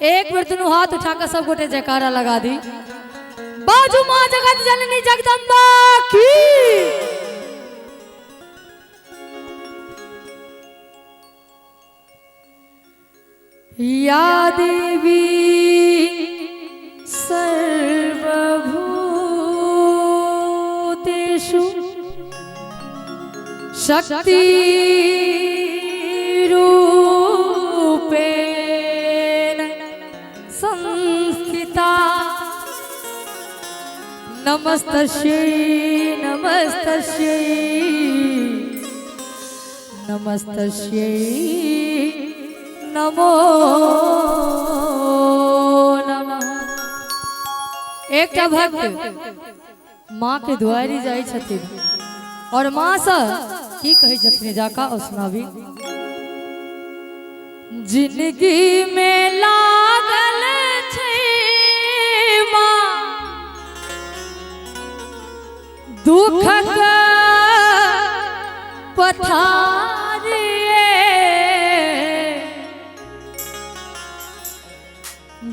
एक बार दोनों हाथ उठाकर सब गोटे जयकारा लगा दी। बाजू मां जगत जननी जगदम्बा की। या देवी सर्वभूतेषु शक्ति रूपेण संस्थिता नमस्तस्यै नमस्तस्यै नमस्तस्यै नमो नमः। एक भक्त माँ के दुआरी जाई छथिन और माँ से की कही छथिन जाका और सुनाबी। जिंदगी में लागल छै माँ दुखक पथारिए।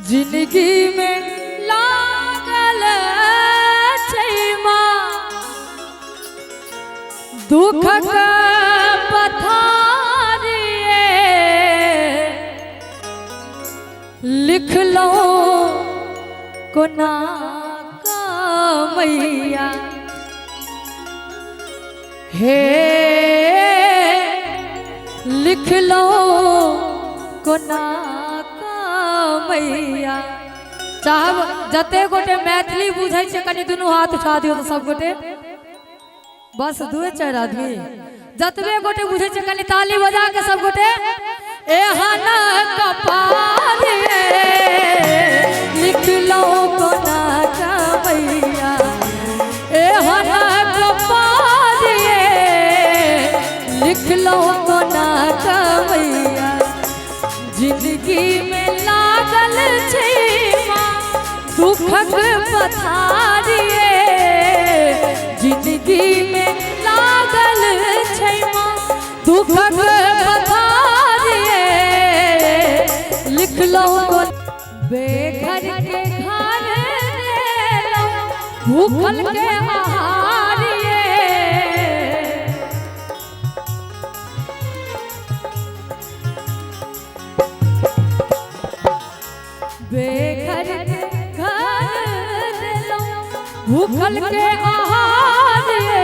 जिंदगी में लागल छै माँ दुखक पथारिए। लिख लो कोना का मैया हे लिख लो कोना का मैया। चाहे जते गोटे मैथिली बुझे छे कनी दुनू हाथ उठा दियो तो सब गोटे बस 2-4 आदमी जतबे गोटे बुझे छे कनी ताली बजा के सब गोटे एहन कपारे लिख लो कोना का मैया। एहन कपारे लिख लो कोना का मैया। जिंदगी में लागल छै माँ दुखक पथारिए। जिंदगी में लागल छै माँ दुखक पथारिए। लिख लो बेघर के घर लो भूखल के आहारिए। बेघर के घर लो भूखल के आहारिए।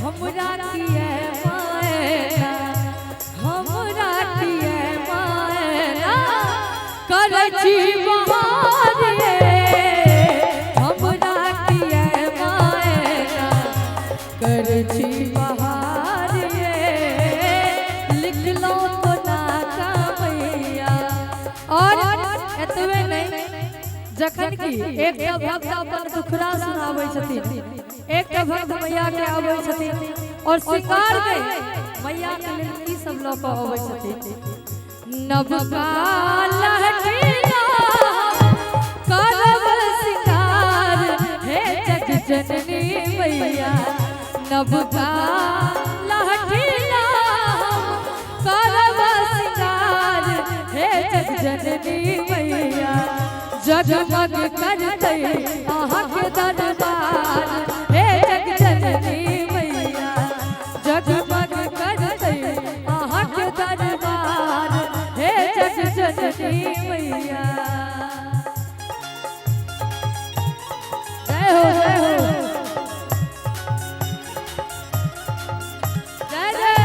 हमरा किए मायना हमरा किए मायना करै छी बहारिए। हमरा किए मायना करै छी बहारिए। लिख लो कोना का मैया। और एतबे नहीं जखन की एक भक्त अपन दुखड़ा सुनाबै छथिन एक भक्त मैया के आबै छथिन और श्रृंगार में मैया के लेल की सब लऽ कऽ आबै छथिन। नवका लहठिया करब श्रृंगार हे जग जननी मैया। नवका लहठिया करब श्रृंगार हे जग जननी मैया। जगमग करतै अहाँके दरबार हे जग जननी मैया। जगमग करतै अहाँके दरबार हे जग जननी मैया। जय हो जय हो जय जय।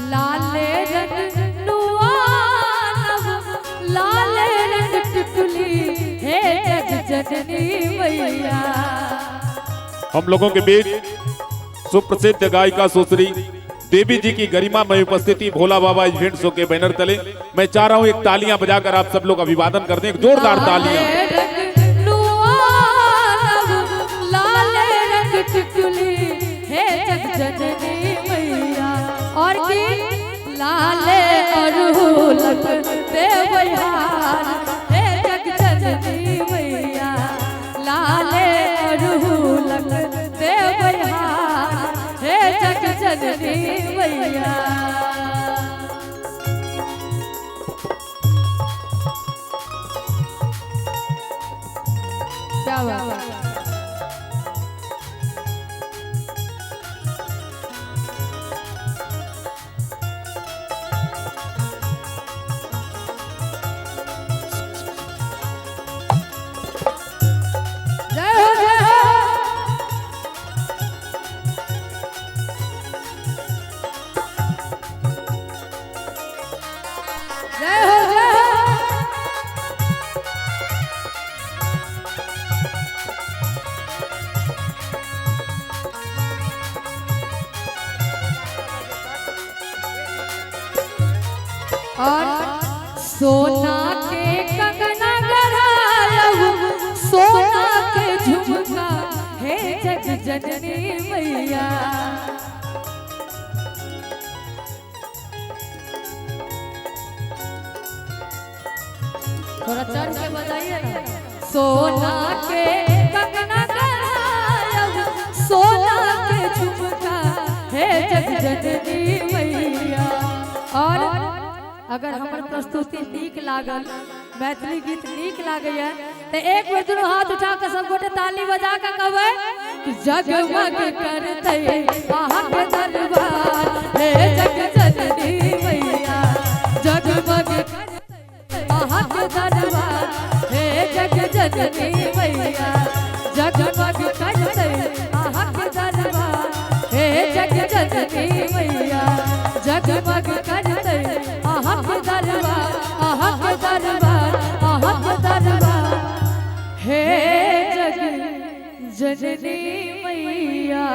लाले रंग नुआनब लाले रंग टिकुली हे जग जननी मैया। हम लोगों के बीच सुप्रसिद्ध गायिका सुश्री देवी जी की गरिमा में उपस्थिति भोला बाबा इवेंट शो के बैनर तले मैं चाह रहा हूँ एक तालियां बजाकर आप सब लोग अभिवादन कर दें। एक जोरदार तालियां। लाले रंग टिकुली हे जग जननी मैया। और की लाले अड़हुलक देवहार हे जग जननी मैया लाले अड़हुलक देवहार हे जग जननी मैया। क्या बात है। और सोना के कंगना गढ़ालहु सोना के झुमका हे जग जननी मैया। थोड़ा चढ़ के बजाइए ना। सोना के कंगना गढ़ालहु सोना के झुमका हे जग जननी मैया। और अगर हमार प्रस्तुति नीक लागल मैथिली गीत नीक लागैया तो एक बेर दुनू हाथ उठा के सब गोटे ताली बजा के कहबै कि जगमग करतै अहाँ के दरबार हे जग जननी मैया। जगमग करतै अहाँ के दरबार हे जग जननी मैया। जगमग करतै अहाँ के दरबार हे जग जननी मैया। जगमग करतै अहाँ के दरबार अहाँ के दरबार अहाँ के दरबार हे जग जननी मैया।